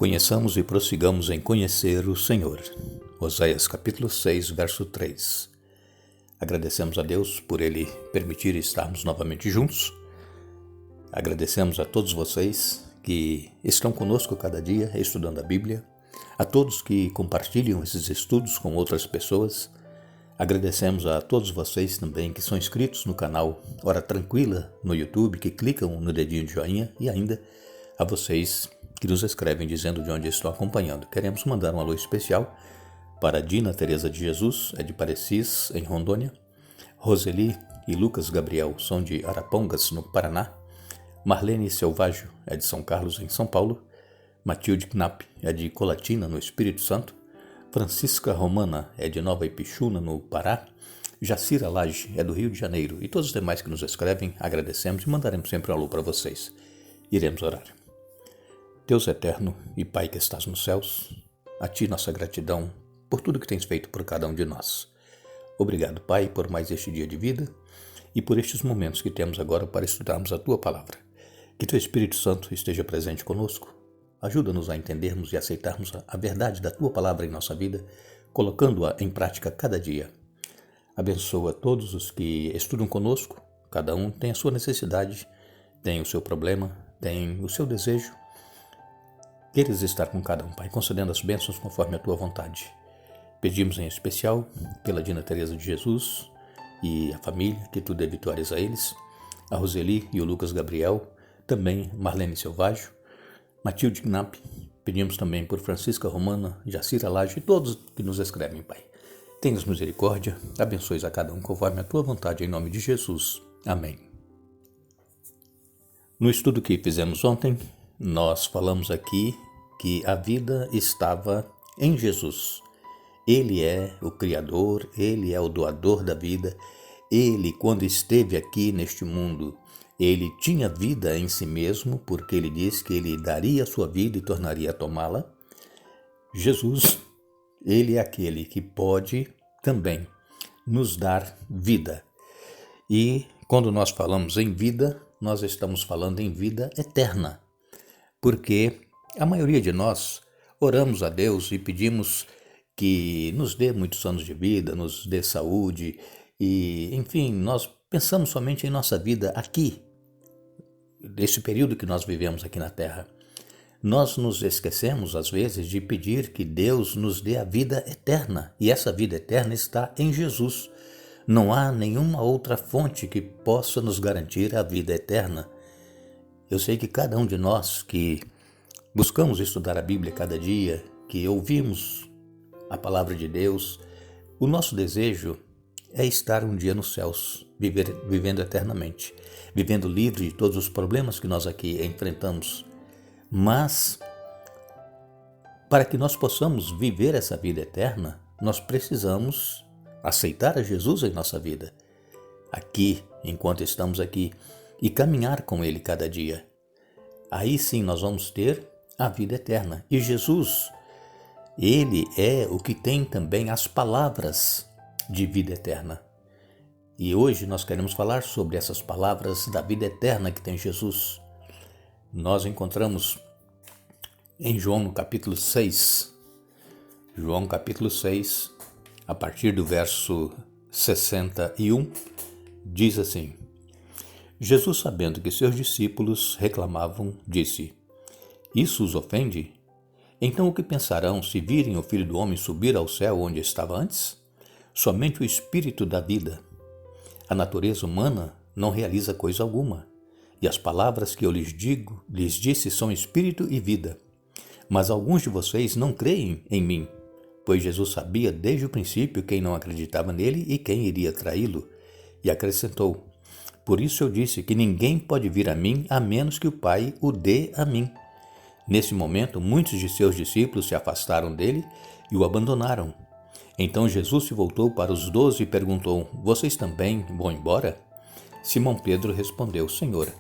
Conheçamos e prossigamos em conhecer o Senhor. Oséias capítulo 6, verso 3. Agradecemos a Deus por Ele permitir estarmos novamente juntos. Agradecemos a todos vocês que estão conosco cada dia estudando a Bíblia, a todos que compartilham esses estudos com outras pessoas. Agradecemos a todos vocês também que são inscritos no canal Hora Tranquila no YouTube, que clicam no dedinho de joinha, e ainda a vocês que nos escrevem dizendo de onde estão acompanhando. Queremos mandar um alô especial para Dina Teresa de Jesus, é de Parecis, em Rondônia. Roseli e Lucas Gabriel são de Arapongas, no Paraná. Marlene Selvaggio é de São Carlos, em São Paulo. Matilde Knapp é de Colatina, no Espírito Santo. Francisca Romana é de Nova Ipixuna, no Pará. Jacira Lage é do Rio de Janeiro. E todos os demais que nos escrevem, agradecemos e mandaremos sempre um alô para vocês. Iremos orar. Deus eterno e Pai que estás nos céus, a Ti nossa gratidão por tudo que tens feito por cada um de nós. Obrigado, Pai, por mais este dia de vida e por estes momentos que temos agora para estudarmos a Tua Palavra. Que Teu Espírito Santo esteja presente conosco. Ajuda-nos a entendermos e aceitarmos a verdade da Tua Palavra em nossa vida, colocando-a em prática cada dia. Abençoa todos os que estudam conosco. Cada um tem a sua necessidade, tem o seu problema, tem o seu desejo. Queres estar com cada um, Pai, concedendo as bênçãos conforme a Tua vontade. Pedimos em especial pela Dina Teresa de Jesus e a família, que Tu dê vitórias a eles, a Roseli e o Lucas Gabriel, também Marlene Selvaggio, Matilde Knapp. Pedimos também por Francisca Romana, Jacira Lage e todos que nos escrevem, Pai. Tenhas misericórdia, abençoes a cada um conforme a Tua vontade, em nome de Jesus. Amém. No estudo que fizemos ontem, nós falamos aqui que a vida estava em Jesus. Ele é o Criador, Ele é o doador da vida. Ele, quando esteve aqui neste mundo, Ele tinha vida em si mesmo, porque Ele disse que Ele daria a sua vida e tornaria a tomá-la. Jesus, Ele é aquele que pode também nos dar vida. E quando nós falamos em vida, nós estamos falando em vida eterna. Porque a maioria de nós oramos a Deus e pedimos que nos dê muitos anos de vida, nos dê saúde e, enfim, nós pensamos somente em nossa vida aqui, nesse período que nós vivemos aqui na Terra. Nós nos esquecemos, às vezes, de pedir que Deus nos dê a vida eterna, e essa vida eterna está em Jesus. Não há nenhuma outra fonte que possa nos garantir a vida eterna. Eu sei que cada um de nós que buscamos estudar a Bíblia cada dia, que ouvimos a palavra de Deus, o nosso desejo é estar um dia nos céus, vivendo eternamente, vivendo livre de todos os problemas que nós aqui enfrentamos. Mas, para que nós possamos viver essa vida eterna, nós precisamos aceitar a Jesus em nossa vida, aqui, enquanto estamos aqui, e caminhar com Ele cada dia. Aí sim nós vamos ter a vida eterna. E Jesus, Ele é o que tem também as palavras de vida eterna. E hoje nós queremos falar sobre essas palavras da vida eterna que tem Jesus. Nós encontramos em João no capítulo 6. João capítulo 6, a partir do verso 61, diz assim: Jesus, sabendo que seus discípulos reclamavam, disse: Isso os ofende? Então o que pensarão se virem o Filho do Homem subir ao céu onde estava antes? Somente o Espírito da vida. A natureza humana não realiza coisa alguma, e as palavras que eu lhes disse são Espírito e vida. Mas alguns de vocês não creem em mim, pois Jesus sabia desde o princípio quem não acreditava nele e quem iria traí-lo, e acrescentou: Por isso eu disse que ninguém pode vir a mim a menos que o Pai o dê a mim. Nesse momento, muitos de seus discípulos se afastaram dele e o abandonaram. Então Jesus se voltou para os 12 e perguntou: Vocês também vão embora? Simão Pedro respondeu: Senhor,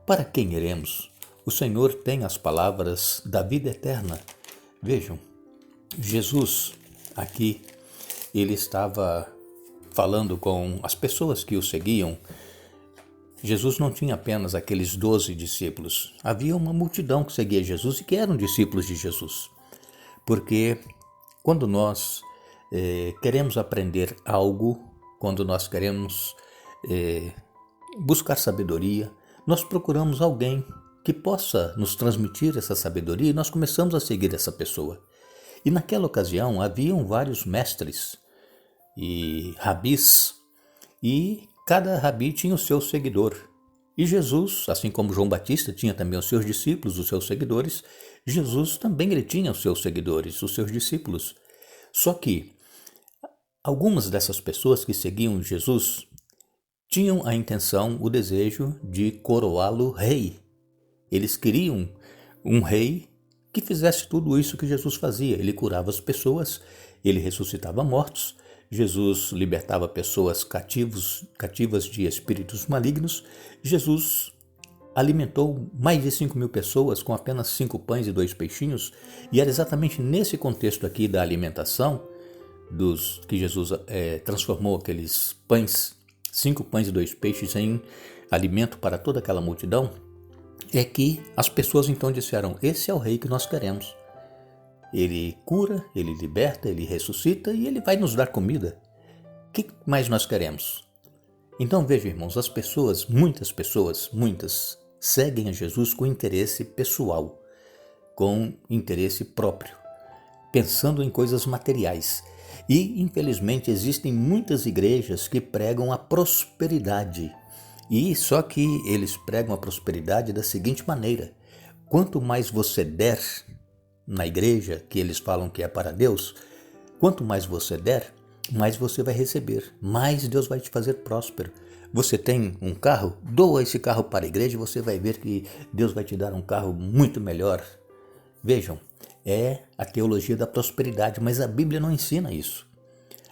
para quem iremos? O Senhor tem as palavras da vida eterna. Vejam, Jesus aqui, ele estava falando com as pessoas que o seguiam, Jesus não tinha apenas aqueles 12 discípulos. Havia uma multidão que seguia Jesus e que eram discípulos de Jesus. Porque quando nós queremos aprender algo, quando nós queremos buscar sabedoria, nós procuramos alguém que possa nos transmitir essa sabedoria e nós começamos a seguir essa pessoa. E naquela ocasião haviam vários mestres e rabis, e cada rabi tinha o seu seguidor. E Jesus, assim como João Batista tinha também os seus discípulos, os seus seguidores, Jesus também ele tinha os seus seguidores, os seus discípulos. Só que algumas dessas pessoas que seguiam Jesus tinham a intenção, o desejo de coroá-lo rei. Eles queriam um rei que fizesse tudo isso que Jesus fazia. Ele curava as pessoas, ele ressuscitava mortos, Jesus libertava pessoas cativas de espíritos malignos. Jesus alimentou mais de 5.000 pessoas com apenas 5 pães e 2 peixinhos. E era exatamente nesse contexto aqui da alimentação, que Jesus transformou aqueles pães, 5 pães e 2 peixes, em alimento para toda aquela multidão, é que as pessoas então disseram: esse é o rei que nós queremos. Ele cura, ele liberta, ele ressuscita e ele vai nos dar comida. O que mais nós queremos? Então veja, irmãos, as pessoas, muitas, seguem a Jesus com interesse pessoal, com interesse próprio, pensando em coisas materiais. E, infelizmente, existem muitas igrejas que pregam a prosperidade. E só que eles pregam a prosperidade da seguinte maneira: quanto mais você der na igreja, que eles falam que é para Deus, quanto mais você der, mais você vai receber, mais Deus vai te fazer próspero. Você tem um carro? Doa esse carro para a igreja e você vai ver que Deus vai te dar um carro muito melhor. Vejam, é a teologia da prosperidade, mas a Bíblia não ensina isso.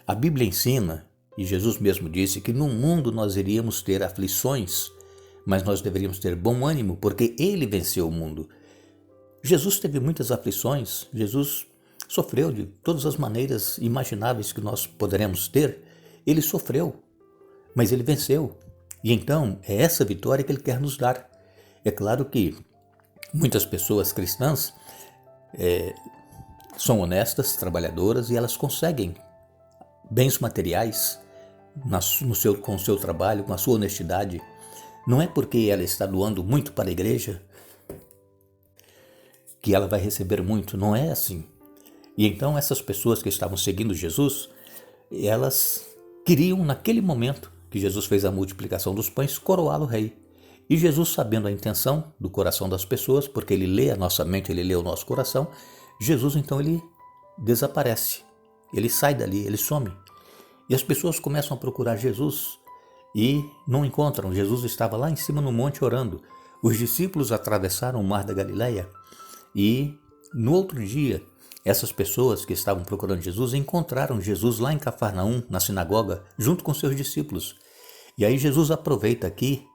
A Bíblia ensina, e Jesus mesmo disse, que no mundo nós iríamos ter aflições, mas nós deveríamos ter bom ânimo, porque Ele venceu o mundo. Jesus teve muitas aflições, Jesus sofreu de todas as maneiras imagináveis que nós poderemos ter. Ele sofreu, mas ele venceu. E então é essa vitória que ele quer nos dar. É claro que muitas pessoas cristãs são honestas, trabalhadoras, e elas conseguem bens materiais com o seu trabalho, com a sua honestidade. Não é porque ela está doando muito para a igreja que ela vai receber muito, não é assim. E então essas pessoas que estavam seguindo Jesus, elas queriam naquele momento que Jesus fez a multiplicação dos pães, coroá-lo rei. E Jesus, sabendo a intenção do coração das pessoas, porque ele lê a nossa mente, ele lê o nosso coração, Jesus então ele desaparece, ele sai dali, ele some. E as pessoas começam a procurar Jesus e não encontram. Jesus estava lá em cima no monte orando. Os discípulos atravessaram o mar da Galileia. E no outro dia, essas pessoas que estavam procurando Jesus encontraram Jesus lá em Cafarnaum, na sinagoga, junto com seus discípulos. E aí Jesus aproveita aqui,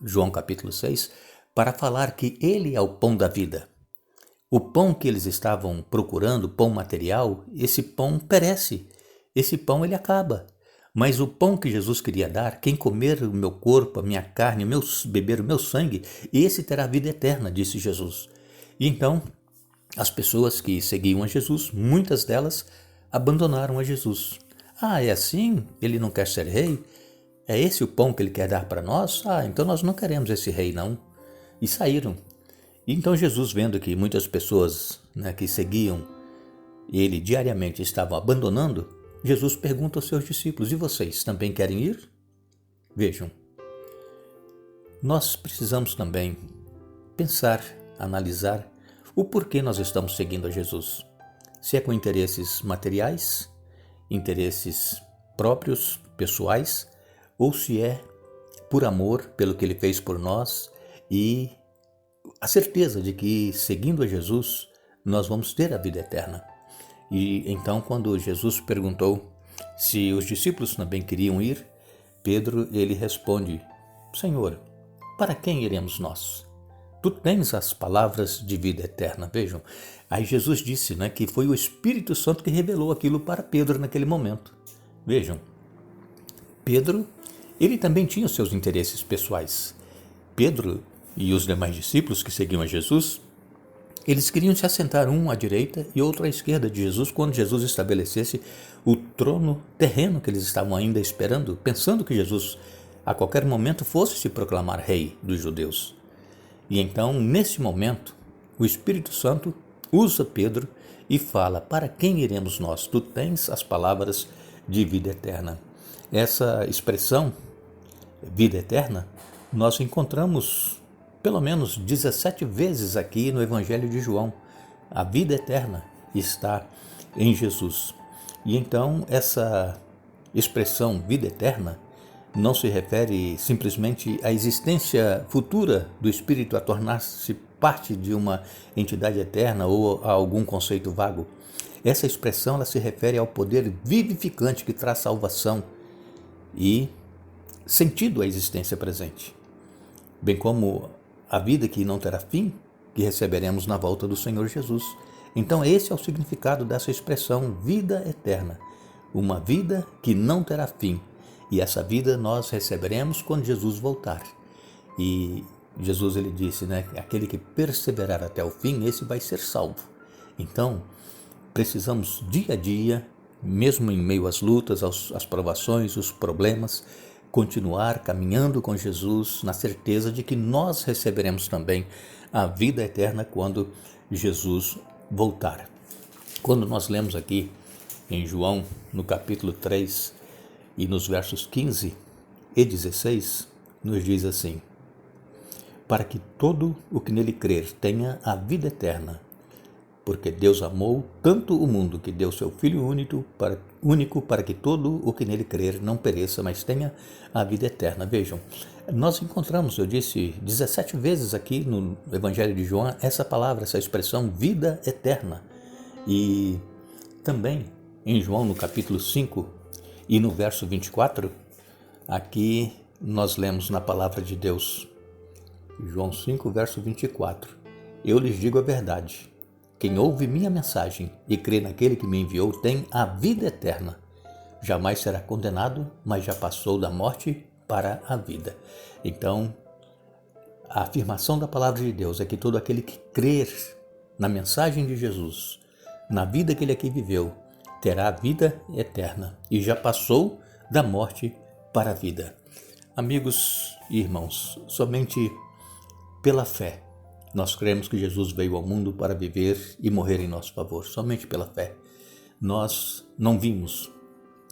João capítulo 6, para falar que ele é o pão da vida. O pão que eles estavam procurando, pão material, esse pão perece, esse pão ele acaba. Mas o pão que Jesus queria dar, quem comer o meu corpo, a minha carne, beber o meu sangue, esse terá vida eterna, disse Jesus. E então, as pessoas que seguiam a Jesus, muitas delas abandonaram a Jesus. Ah, é assim? Ele não quer ser rei? É esse o pão que ele quer dar para nós? Ah, então nós não queremos esse rei, não. E saíram. E então Jesus, vendo que muitas pessoas que seguiam ele diariamente estavam abandonando, Jesus pergunta aos seus discípulos: e vocês também querem ir? Vejam, nós precisamos também pensar, analisar o porquê nós estamos seguindo a Jesus. Se é com interesses materiais, interesses próprios, pessoais, ou se é por amor pelo que ele fez por nós e a certeza de que seguindo a Jesus nós vamos ter a vida eterna. E então quando Jesus perguntou se os discípulos também queriam ir, Pedro ele responde: Senhor, para quem iremos nós? Tu tens as palavras de vida eterna. Vejam, aí Jesus disse que foi o Espírito Santo que revelou aquilo para Pedro naquele momento. Vejam, Pedro, Ele também tinha os seus interesses pessoais. Pedro e os demais discípulos que seguiam a Jesus, eles queriam se assentar um à direita e outro à esquerda de Jesus quando Jesus estabelecesse o trono terreno que eles estavam ainda esperando, pensando que Jesus a qualquer momento fosse se proclamar rei dos judeus. E então, nesse momento, o Espírito Santo usa Pedro e fala: para quem iremos nós? Tu tens as palavras de vida eterna. Essa expressão, vida eterna, nós encontramos pelo menos 17 vezes aqui no Evangelho de João. A vida eterna está em Jesus. E então essa expressão vida eterna não se refere simplesmente à existência futura do Espírito a tornar-se parte de uma entidade eterna ou a algum conceito vago. Essa expressão ela se refere ao poder vivificante que traz salvação e sentido à existência presente, bem como a vida que não terá fim, que receberemos na volta do Senhor Jesus. Então esse é o significado dessa expressão vida eterna, uma vida que não terá fim, e essa vida nós receberemos quando Jesus voltar. E Jesus ele disse, aquele que perseverar até o fim, esse vai ser salvo. Então precisamos dia a dia, mesmo em meio às lutas, às provações, os problemas, continuar caminhando com Jesus na certeza de que nós receberemos também a vida eterna quando Jesus voltar. Quando nós lemos aqui em João, no capítulo 3 e nos versos 15 e 16, nos diz assim: para que todo o que nele crer tenha a vida eterna, porque Deus amou tanto o mundo que deu seu Filho único para que todo o que nele crer não pereça, mas tenha a vida eterna. Vejam, nós encontramos, eu disse, 17 vezes aqui no Evangelho de João essa palavra, essa expressão vida eterna. E também em João no capítulo 5 e no verso 24, aqui nós lemos na palavra de Deus, João 5, verso 24, eu lhes digo a verdade, quem ouve minha mensagem e crê naquele que me enviou tem a vida eterna. Jamais será condenado, mas já passou da morte para a vida. Então, a afirmação da palavra de Deus é que todo aquele que crer na mensagem de Jesus, na vida que ele aqui viveu, terá a vida eterna e já passou da morte para a vida. Amigos e irmãos, somente pela fé nós cremos que Jesus veio ao mundo para viver e morrer em nosso favor, somente pela fé. Nós não vimos,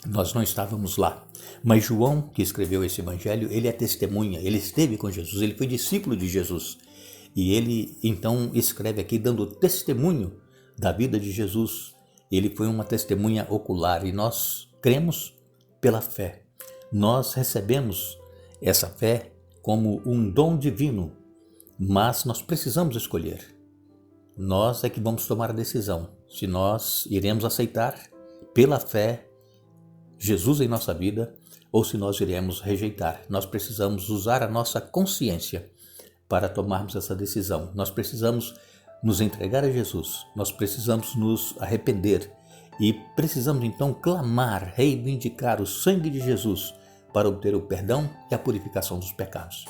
nós não estávamos lá, mas João, que escreveu esse evangelho, ele é testemunha, ele esteve com Jesus, ele foi discípulo de Jesus. E ele então escreve aqui dando testemunho da vida de Jesus. Ele foi uma testemunha ocular e nós cremos pela fé. Nós recebemos essa fé como um dom divino, mas nós precisamos escolher. Nós é que vamos tomar a decisão se nós iremos aceitar pela fé Jesus em nossa vida ou se nós iremos rejeitar. Nós precisamos usar a nossa consciência para tomarmos essa decisão. Nós precisamos nos entregar a Jesus, nós precisamos nos arrepender e precisamos então clamar, reivindicar o sangue de Jesus para obter o perdão e a purificação dos pecados.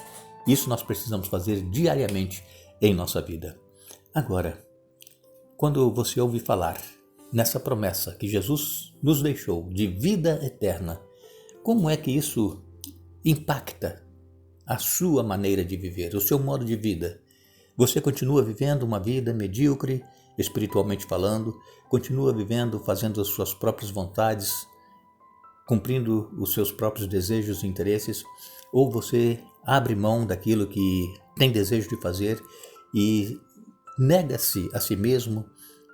Isso nós precisamos fazer diariamente em nossa vida. Agora, quando você ouve falar nessa promessa que Jesus nos deixou de vida eterna, como é que isso impacta a sua maneira de viver, o seu modo de vida? Você continua vivendo uma vida medíocre, espiritualmente falando, continua vivendo, fazendo as suas próprias vontades, cumprindo os seus próprios desejos e interesses, ou você abre mão daquilo que tem desejo de fazer e nega-se a si mesmo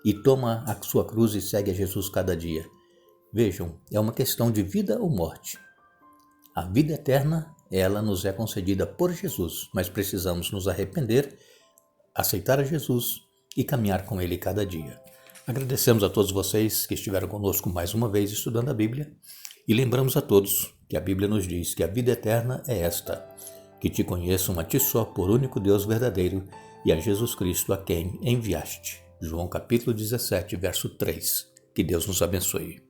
e toma a sua cruz e segue a Jesus cada dia? Vejam, é uma questão de vida ou morte. A vida eterna, ela nos é concedida por Jesus, mas precisamos nos arrepender, aceitar a Jesus e caminhar com Ele cada dia. Agradecemos a todos vocês que estiveram conosco mais uma vez estudando a Bíblia e lembramos a todos que a Bíblia nos diz que a vida eterna é esta, que te conheçam a ti só por único Deus verdadeiro e a Jesus Cristo a quem enviaste. João capítulo 17, verso 3. Que Deus nos abençoe.